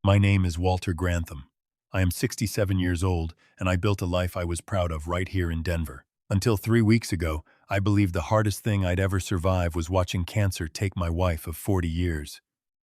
My name is Walter Grantham. I am 67 years old, and I built a life I was proud of right here in Denver. Until 3 weeks ago, I believed the hardest thing I'd ever survive was watching cancer take my wife of 40 years.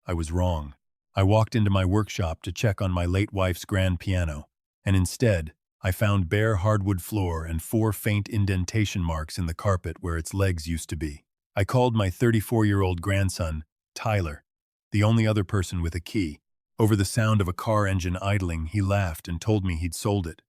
I was wrong. I walked into my workshop to check on my late wife's grand piano, and instead, I found bare hardwood floor and 4 faint indentation marks in the carpet where its legs used to be. I called my 34-year-old grandson, Tyler, the only other person with a key. Over the sound of a car engine idling, he laughed and told me he'd sold it.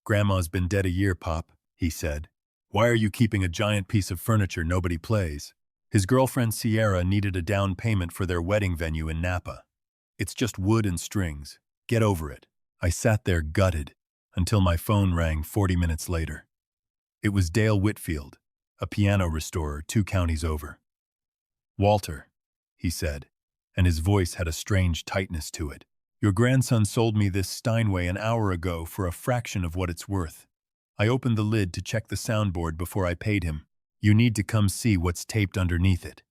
"Grandma's been dead a year, Pop," he said. "Why are you keeping a giant piece of furniture nobody plays?" His girlfriend Sierra needed a down payment for their wedding venue in Napa. "It's just wood and strings. Get over it." I sat there gutted until my phone rang 40 minutes later. It was Dale Whitfield, a piano restorer 2 counties over. "Walter," he said, and his voice had a strange tightness to it. "Your grandson sold me this Steinway an hour ago for a fraction of what it's worth. I opened the lid to check the soundboard before I paid him. You need to come see what's taped underneath it.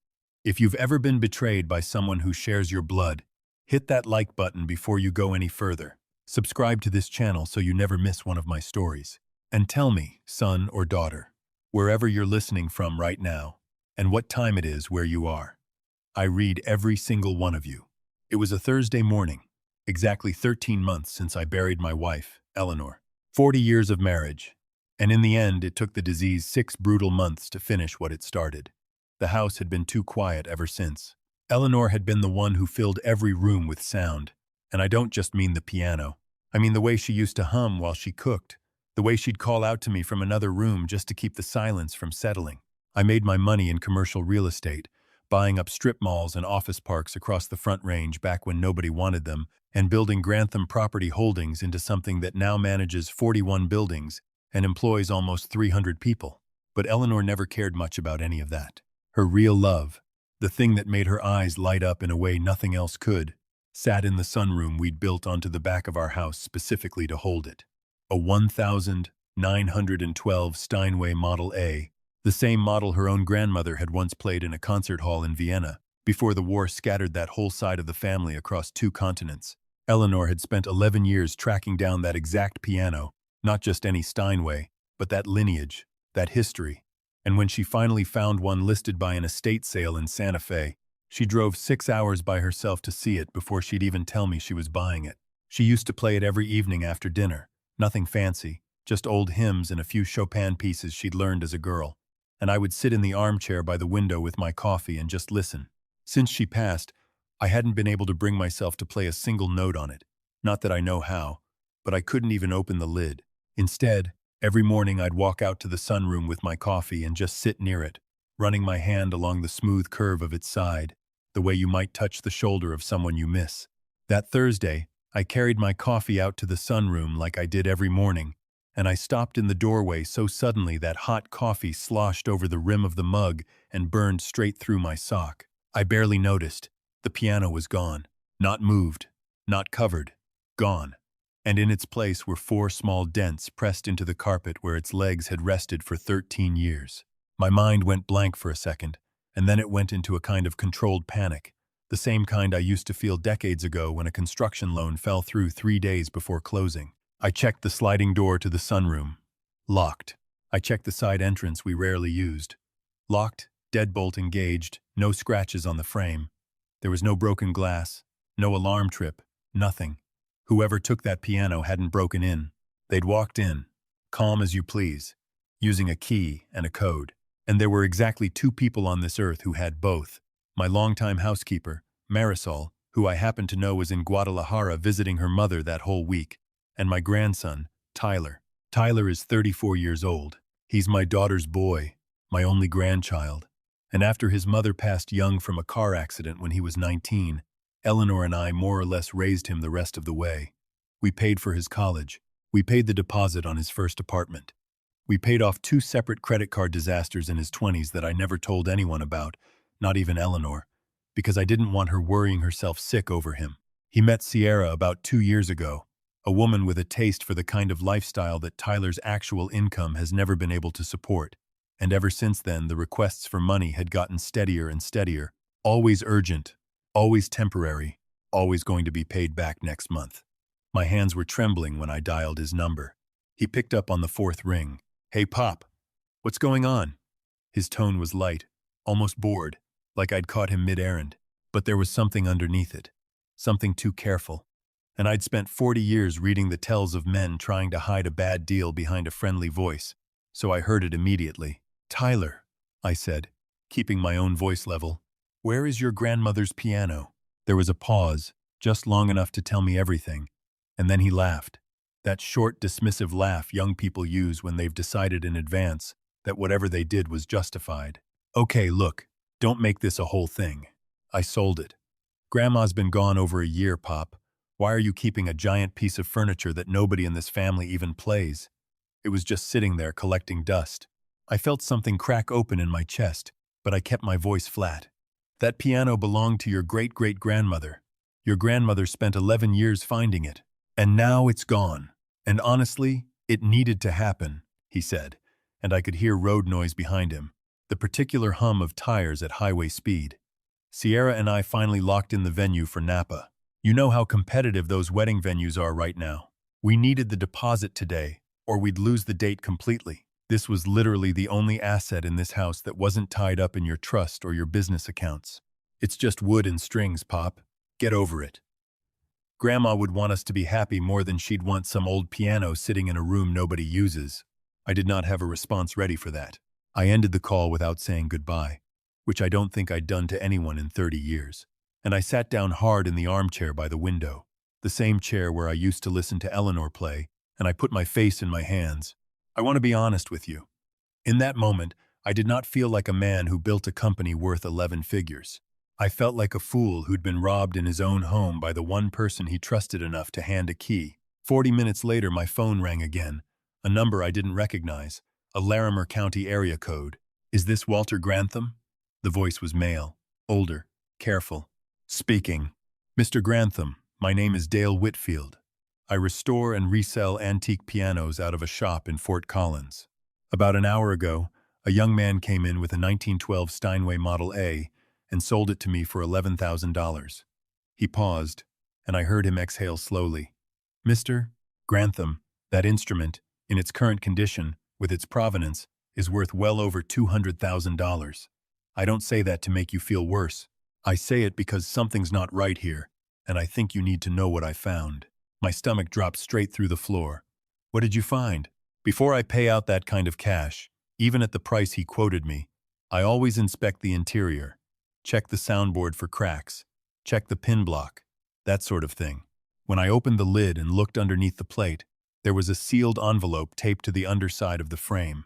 If you've ever been betrayed by someone who shares your blood, hit that like button before you go any further. Subscribe to this channel so you never miss one of my stories. And tell me, son or daughter, wherever you're listening from right now, and what time it is where you are. I read every single one of you. It was a Thursday morning, exactly 13 months since I buried my wife, Eleanor. 40 years of marriage. And in the end, it took the disease 6 brutal months to finish what it started. The house had been too quiet ever since. Eleanor had been the one who filled every room with sound. And I don't just mean the piano. I mean the way she used to hum while she cooked, the way she'd call out to me from another room just to keep the silence from settling. I made my money in commercial real estate, buying up strip malls and office parks across the Front Range back when nobody wanted them, and building Grantham Property Holdings into something that now manages 41 buildings and employs almost 300 people. But Eleanor never cared much about any of that. Her real love, the thing that made her eyes light up in a way nothing else could, sat in the sunroom we'd built onto the back of our house specifically to hold it. A 1912 Steinway Model A, the same model her own grandmother had once played in a concert hall in Vienna, before the war scattered that whole side of the family across 2 continents. Eleanor had spent 11 years tracking down that exact piano, not just any Steinway, but that lineage, that history. And when she finally found one listed by an estate sale in Santa Fe, she drove 6 hours by herself to see it before she'd even tell me she was buying it. She used to play it every evening after dinner. Nothing fancy, just old hymns and a few Chopin pieces she'd learned as a girl. And I would sit in the armchair by the window with my coffee and just listen. Since she passed, I hadn't been able to bring myself to play a single note on it. Not that I know how, but I couldn't even open the lid. Instead, every morning I'd walk out to the sunroom with my coffee and just sit near it, running my hand along the smooth curve of its side, the way you might touch the shoulder of someone you miss. That Thursday, I carried my coffee out to the sunroom like I did every morning, and I stopped in the doorway so suddenly that hot coffee sloshed over the rim of the mug and burned straight through my sock. I barely noticed. The piano was gone. Not moved. Not covered. Gone. And in its place were 4 small dents pressed into the carpet where its legs had rested for 13 years. My mind went blank for a second, and then it went into a kind of controlled panic, the same kind I used to feel decades ago when a construction loan fell through 3 days before closing. I checked the sliding door to the sunroom. Locked. I checked the side entrance we rarely used. Locked, deadbolt engaged, no scratches on the frame. There was no broken glass, no alarm trip, nothing. Whoever took that piano hadn't broken in. They'd walked in, calm as you please, using a key and a code. And there were exactly 2 people on this earth who had both. My longtime housekeeper, Marisol, who I happened to know was in Guadalajara visiting her mother that whole week, and my grandson, Tyler. Tyler is 34 years old. He's my daughter's boy, my only grandchild. And after his mother passed young from a car accident when he was 19, Eleanor and I more or less raised him the rest of the way. We paid for his college. We paid the deposit on his first apartment. We paid off 2 separate credit card disasters in his 20s that I never told anyone about, not even Eleanor, because I didn't want her worrying herself sick over him. He met Sierra about 2 years ago, a woman with a taste for the kind of lifestyle that Tyler's actual income has never been able to support. And ever since then, the requests for money had gotten steadier and steadier, always urgent, always temporary, always going to be paid back next month. My hands were trembling when I dialed his number. He picked up on the fourth ring. "Hey, Pop, what's going on?" His tone was light, almost bored, like I'd caught him mid-errand. But there was something underneath it, something too careful. And I'd spent 40 years reading the tales of men trying to hide a bad deal behind a friendly voice, so I heard it immediately. "Tyler," I said, keeping my own voice level, "where is your grandmother's piano?" There was a pause, just long enough to tell me everything, and then he laughed. That short, dismissive laugh young people use when they've decided in advance that whatever they did was justified. "Okay, look, don't make this a whole thing." I sold it. "Grandma's been gone over a year, Pop. Why are you keeping a giant piece of furniture that nobody in this family even plays?" It was just sitting there collecting dust. I felt something crack open in my chest, but I kept my voice flat. "That piano belonged to your great-great-grandmother. Your grandmother spent 11 years finding it. And now it's gone. And honestly, it needed to happen," he said, and I could hear road noise behind him, the particular hum of tires at highway speed. Sierra and I finally locked in the venue for Napa. You know how competitive those wedding venues are right now. We needed the deposit today, or we'd lose the date completely. This was literally the only asset in this house that wasn't tied up in your trust or your business accounts. "It's just wood and strings, Pop. Get over it." Grandma would want us to be happy more than she'd want some old piano sitting in a room nobody uses. I did not have a response ready for that. I ended the call without saying goodbye, which I don't think I'd done to anyone in 30 years. And I sat down hard in the armchair by the window, the same chair where I used to listen to Eleanor play, and I put my face in my hands. I want to be honest with you. In that moment, I did not feel like a man who built a company worth 11 figures. I felt like a fool who'd been robbed in his own home by the one person he trusted enough to hand a key. 40 minutes later, my phone rang again, a number I didn't recognize, a Larimer County area code. "Is this Walter Grantham?" The voice was male, older, careful. "Speaking." "Mr. Grantham, my name is Dale Whitfield. I restore and resell antique pianos out of a shop in Fort Collins. About an hour ago, a young man came in with a 1912 Steinway Model A and sold it to me for $11,000. He paused, and I heard him exhale slowly. "Mr. Grantham, that instrument, in its current condition, with its provenance, is worth well over $200,000. I don't say that to make you feel worse. I say it because something's not right here, and I think you need to know what I found." My stomach dropped straight through the floor. "What did you find?" "Before I pay out that kind of cash, even at the price he quoted me, I always inspect the interior. Check the soundboard for cracks. Check the pin block. That sort of thing. When I opened the lid and looked underneath the plate, there was a sealed envelope taped to the underside of the frame.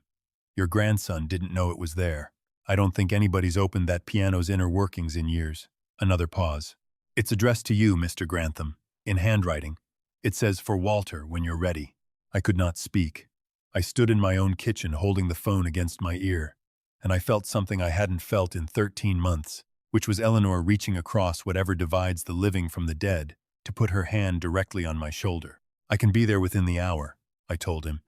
Your grandson didn't know it was there. I don't think anybody's opened that piano's inner workings in years." Another pause. "It's addressed to you, Mr. Grantham, in handwriting. It says, 'For Walter, when you're ready.'" I could not speak. I stood in my own kitchen holding the phone against my ear, and I felt something I hadn't felt in 13 months, which was Eleanor reaching across whatever divides the living from the dead to put her hand directly on my shoulder. "I can be there within the hour," I told him,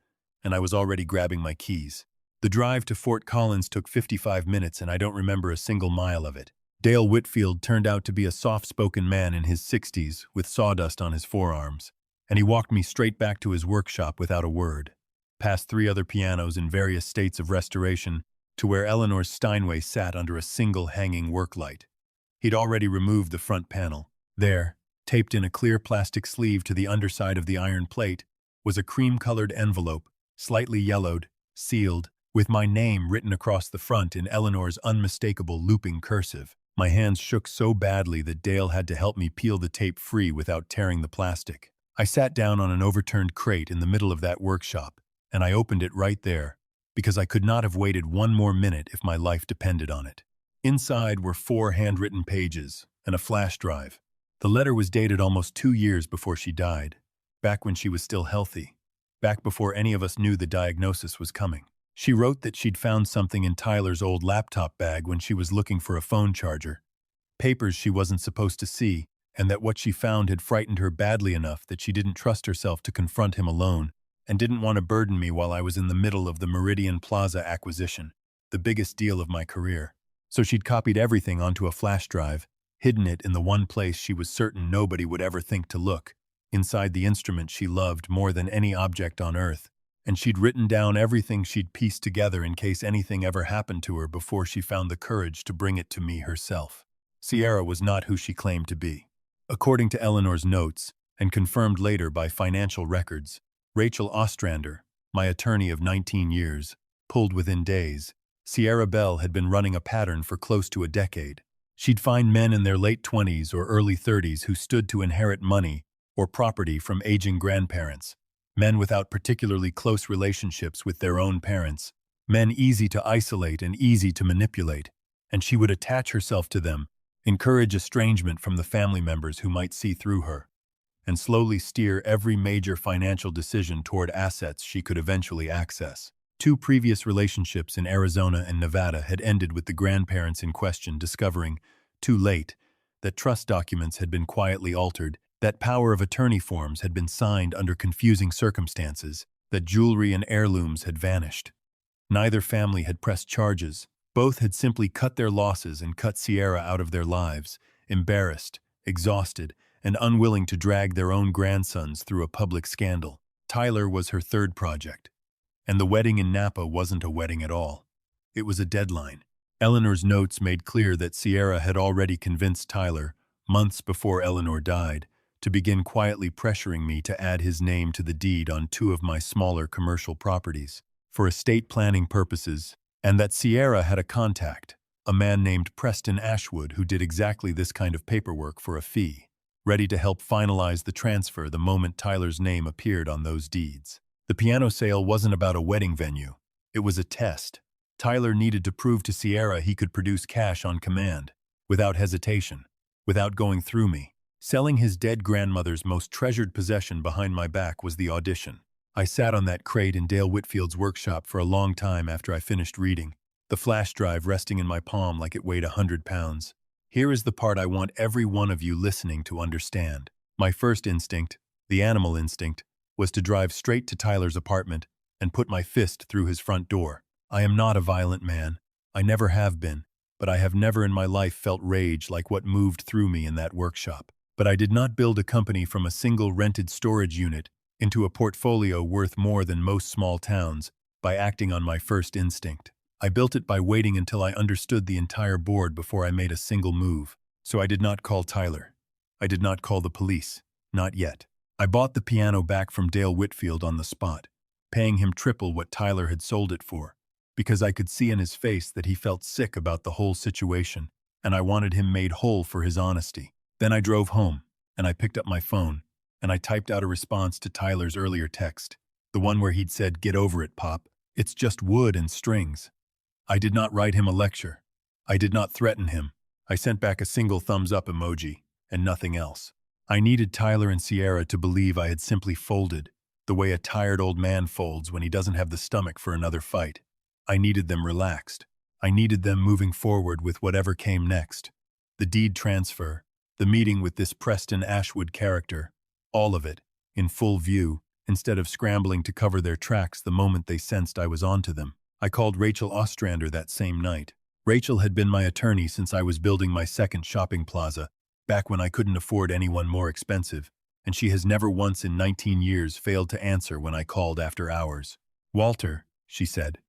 and I was already grabbing my keys. The drive to Fort Collins took 55 minutes, and I don't remember a single mile of it. Dale Whitfield turned out to be a soft-spoken man in his 60s with sawdust on his forearms, and he walked me straight back to his workshop without a word, past 3 other pianos in various states of restoration, to where Eleanor's Steinway sat under a single hanging work light. He'd already removed the front panel. There, taped in a clear plastic sleeve to the underside of the iron plate, was a cream-colored envelope, slightly yellowed, sealed, with my name written across the front in Eleanor's unmistakable looping cursive. My hands shook so badly that Dale had to help me peel the tape free without tearing the plastic. I sat down on an overturned crate in the middle of that workshop, and I opened it right there, because I could not have waited one more minute if my life depended on it. Inside were 4 handwritten pages and a flash drive. The letter was dated almost 2 years before she died, back when she was still healthy, back before any of us knew the diagnosis was coming. She wrote that she'd found something in Tyler's old laptop bag when she was looking for a phone charger, papers she wasn't supposed to see, and that what she found had frightened her badly enough that she didn't trust herself to confront him alone and didn't want to burden me while I was in the middle of the Meridian Plaza acquisition, the biggest deal of my career. So she'd copied everything onto a flash drive hidden it in the one place she was certain nobody would ever think to look, inside the instrument she loved more than any object on earth, and she'd written down everything she'd pieced together in case anything ever happened to her before she found the courage to bring it to me herself. Sierra was not who she claimed to be. According to Eleanor's notes, and confirmed later by financial records, Rachel Ostrander, my attorney of 19 years, pulled within days. Sierra Bell had been running a pattern for close to a decade. She'd find men in their late 20s or early 30s who stood to inherit money or property from aging grandparents, men without particularly close relationships with their own parents, men easy to isolate and easy to manipulate, and she would attach herself to them, encourage estrangement from the family members who might see through her, and slowly steer every major financial decision toward assets she could eventually access. 2 previous relationships in Arizona and Nevada had ended with the grandparents in question discovering, too late, that trust documents had been quietly altered, that power of attorney forms had been signed under confusing circumstances, that jewelry and heirlooms had vanished. Neither family had pressed charges. Both had simply cut their losses and cut Sierra out of their lives, embarrassed, exhausted, and unwilling to drag their own grandsons through a public scandal. Tyler was her third project. And the wedding in Napa wasn't a wedding at all. It was a deadline. Eleanor's notes made clear that Sierra had already convinced Tyler, months before Eleanor died, to begin quietly pressuring me to add his name to the deed on 2 of my smaller commercial properties, for estate planning purposes, and that Sierra had a contact, a man named Preston Ashwood who did exactly this kind of paperwork for a fee, ready to help finalize the transfer the moment Tyler's name appeared on those deeds. The piano sale wasn't about a wedding venue. It was a test. Tyler needed to prove to Sierra he could produce cash on command, without hesitation, without going through me. Selling his dead grandmother's most treasured possession behind my back was the audition. I sat on that crate in Dale Whitfield's workshop for a long time after I finished reading, the flash drive resting in my palm like it weighed 100 pounds. Here is the part I want every one of you listening to understand. My first instinct, the animal instinct, was to drive straight to Tyler's apartment and put my fist through his front door. I am not a violent man. I never have been, but I have never in my life felt rage like what moved through me in that workshop. But I did not build a company from a single rented storage unit into a portfolio worth more than most small towns by acting on my first instinct. I built it by waiting until I understood the entire board before I made a single move. So I did not call Tyler. I did not call the police. Not yet. I bought the piano back from Dale Whitfield on the spot, paying him triple what Tyler had sold it for, because I could see in his face that he felt sick about the whole situation, and I wanted him made whole for his honesty. Then I drove home, and I picked up my phone, and I typed out a response to Tyler's earlier text, the one where he'd said, "Get over it, Pop. It's just wood and strings." I did not write him a lecture. I did not threaten him. I sent back a single thumbs-up emoji, and nothing else. I needed Tyler and Sierra to believe I had simply folded, the way a tired old man folds when he doesn't have the stomach for another fight. I needed them relaxed. I needed them moving forward with whatever came next. The deed transfer, the meeting with this Preston Ashwood character, all of it, in full view, instead of scrambling to cover their tracks the moment they sensed I was onto them. I called Rachel Ostrander that same night. Rachel had been my attorney since I was building my second shopping plaza, back when I couldn't afford anyone more expensive, and she has never once in 19 years failed to answer when I called after hours. "Walter," she said,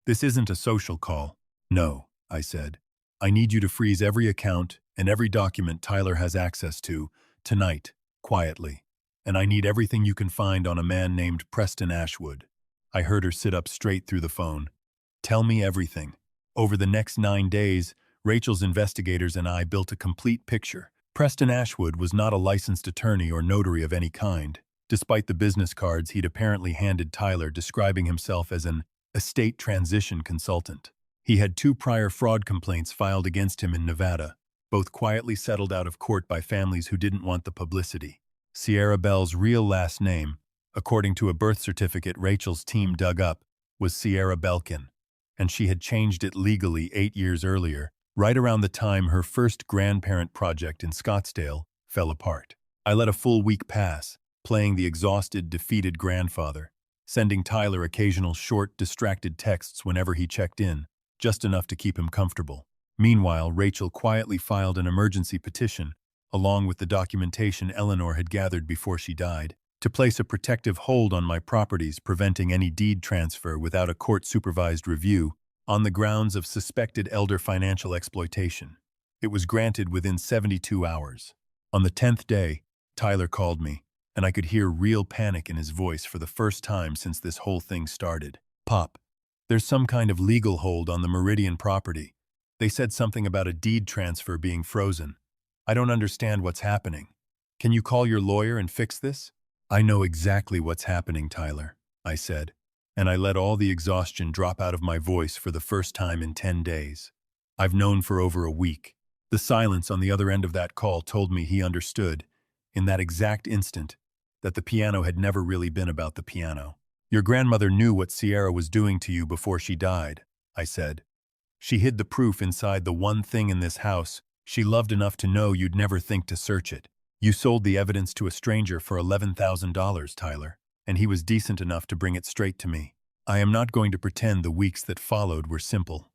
"this isn't a social call." "No," I said. "I need you to freeze every account and every document Tyler has access to, tonight, quietly. And I need everything you can find on a man named Preston Ashwood." I heard her sit up straight through the phone. "Tell me everything." Over the next 9 days, Rachel's investigators and I built a complete picture. Preston Ashwood was not a licensed attorney or notary of any kind, despite the business cards he'd apparently handed Tyler describing himself as an estate transition consultant. He had 2 prior fraud complaints filed against him in Nevada, both quietly settled out of court by families who didn't want the publicity. Sierra Bell's real last name, according to a birth certificate Rachel's team dug up, was Sierra Belkin, and she had changed it legally 8 years earlier, right around the time her first grandparent project in Scottsdale fell apart. I let a full week pass, playing the exhausted, defeated grandfather, sending Tyler occasional short, distracted texts whenever he checked in, just enough to keep him comfortable. Meanwhile, Rachel quietly filed an emergency petition, along with the documentation Eleanor had gathered before she died, to place a protective hold on my properties, preventing any deed transfer without a court-supervised review, on the grounds of suspected elder financial exploitation. It was granted within 72 hours. On the 10th day, Tyler called me, and I could hear real panic in his voice for the first time since this whole thing started. "Pop, there's some kind of legal hold on the Meridian property. They said something about a deed transfer being frozen. I don't understand what's happening. Can you call your lawyer and fix this?" "I know exactly what's happening, Tyler," I said, and I let all the exhaustion drop out of my voice for the first time in 10 days. I've known for over a week. The silence on the other end of that call told me he understood, in that exact instant, that the piano had never really been about the piano. "Your grandmother knew what Sierra was doing to you before she died," I said. "She hid the proof inside the one thing in this house she loved enough to know you'd never think to search it. You sold the evidence to a stranger for $11,000, Tyler, and he was decent enough to bring it straight to me. I am not going to pretend the weeks that followed were simple."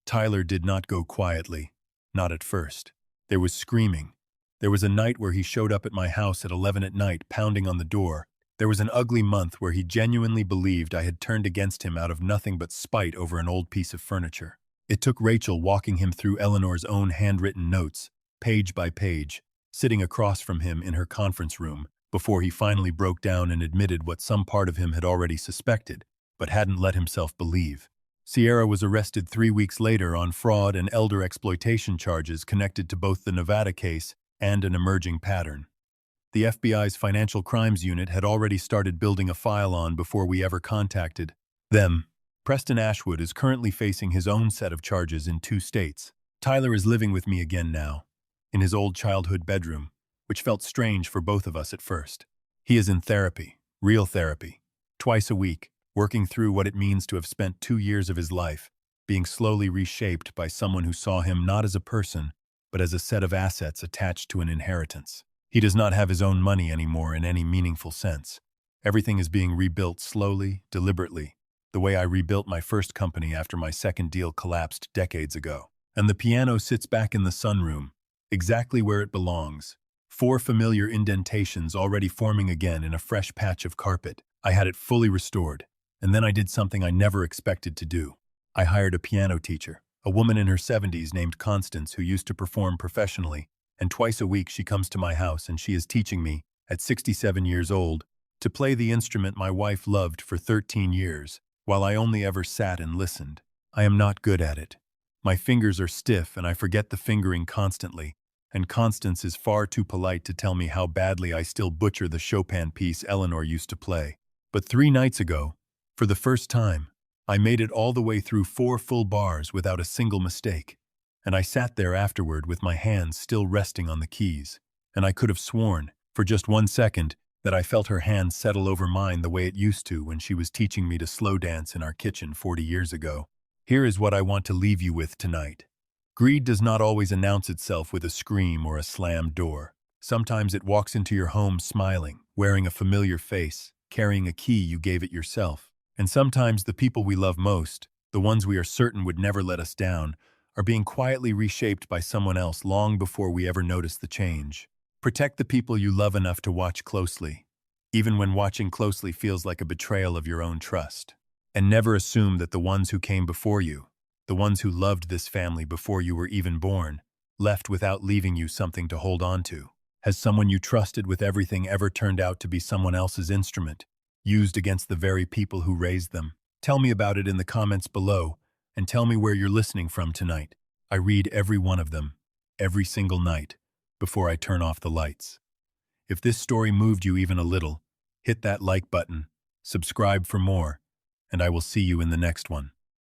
Tyler did not go quietly, not at first. There was screaming. There was a night where he showed up at my house at 11 at night, pounding on the door. There was an ugly month where he genuinely believed I had turned against him out of nothing but spite over an old piece of furniture. It took Rachel walking him through Eleanor's own handwritten notes, page by page, sitting across from him in her conference room, before he finally broke down and admitted what some part of him had already suspected, but hadn't let himself believe. Sierra was arrested 3 weeks later on fraud and elder exploitation charges connected to both the Nevada case and an emerging pattern. The FBI's Financial Crimes Unit had already started building a file on before we ever contacted them. Preston Ashwood is currently facing his own set of charges in 2 states. Tyler is living with me again now, in his old childhood bedroom, which felt strange for both of us at first. He is in therapy, real therapy, twice a week, working through what it means to have spent 2 years of his life being slowly reshaped by someone who saw him not as a person, but as a set of assets attached to an inheritance. He does not have his own money anymore in any meaningful sense. Everything is being rebuilt slowly, deliberately, the way I rebuilt my first company after my second deal collapsed decades ago. And the piano sits back in the sunroom, exactly where it belongs. 4 familiar indentations already forming again in a fresh patch of carpet. I had it fully restored, and then I did something I never expected to do. I hired a piano teacher, a woman in her 70s named Constance who used to perform professionally, and twice a week she comes to my house and she is teaching me, at 67 years old, to play the instrument my wife loved for 13 years, while I only ever sat and listened. I am not good at it. My fingers are stiff and I forget the fingering constantly, and Constance is far too polite to tell me how badly I still butcher the Chopin piece Eleanor used to play. But 3 nights ago, for the first time, I made it all the way through 4 full bars without a single mistake. And I sat there afterward with my hands still resting on the keys, and I could have sworn, for just 1 second, that I felt her hand settle over mine the way it used to when she was teaching me to slow dance in our kitchen 40 years ago. Here is what I want to leave you with tonight. Greed does not always announce itself with a scream or a slammed door. Sometimes it walks into your home smiling, wearing a familiar face, carrying a key you gave it yourself. And sometimes the people we love most, the ones we are certain would never let us down, are being quietly reshaped by someone else long before we ever notice the change. Protect the people you love enough to watch closely, even when watching closely feels like a betrayal of your own trust. And never assume that the ones who came before you, the ones who loved this family before you were even born, left without leaving you something to hold on to. Has someone you trusted with everything ever turned out to be someone else's instrument, used against the very people who raised them? Tell me about it in the comments below, and tell me where you're listening from tonight. I read every one of them, every single night, before I turn off the lights. If this story moved you even a little, hit that like button, subscribe for more, and I will see you in the next one.